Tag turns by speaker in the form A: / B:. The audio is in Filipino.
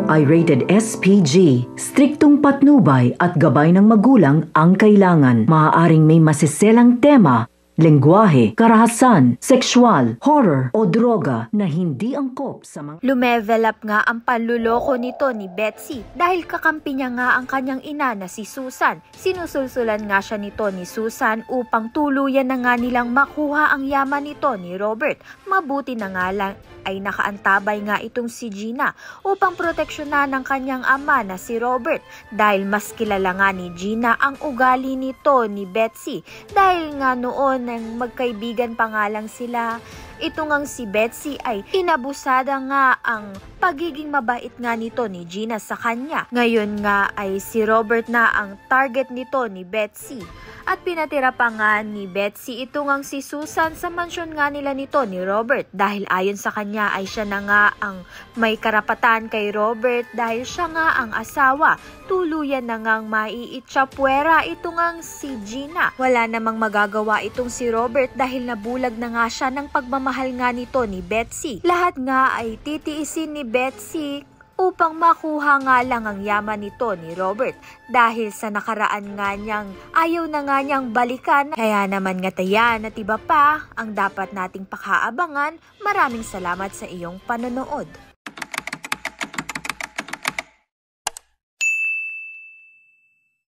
A: ay rated SPG. Striktong patnubay at gabay ng magulang ang kailangan. Maaaring may masiselang tema, lengguwahe, karahasan, sexual, horror o droga na hindi angkop sa mga...
B: Lumevel up nga ang panluloko nito ni Betsy dahil kakampi niya nga ang kanyang ina na si Susan. Sinusulsulan nga siya nito ni Susan upang tuluyan na nga nilang makuha ang yaman nito ni Robert. Mabuti na nga lang ay nakaantabay nga itong si Gina upang proteksyonan ng kanyang ama na si Robert dahil mas kilala nga ni Gina ang ugali nito ni Betsy dahil nga noon nang magkaibigan pa nga lang sila. Ito ngang si Betsy ay inabusada nga ang pagiging mabait nga nito ni Gina sa kanya. Ngayon nga ay si Robert na ang target nito ni Betsy. At pinatira pa nga ni Betsy ito ngang si Susan sa mansyon nga nila nito ni Robert dahil ayon sa kanya ay siya na nga ang may karapatan kay Robert dahil siya nga ang asawa. Tuluyan na ngang maiitsapwera ito ngang si Gina. Wala namang magagawa itong si Robert dahil nabulag na nga siya ng pagmamahal nga nito ni Betsy. Lahat nga ay titiisin ni Betsy upang makuha nga lang ang yaman nito ni Robert dahil sa nakaraan nga niyang ayaw na nga niyang balikan. Kaya naman nga tayan at iba pa ang dapat nating pakaabangan. Maraming salamat sa iyong panonood.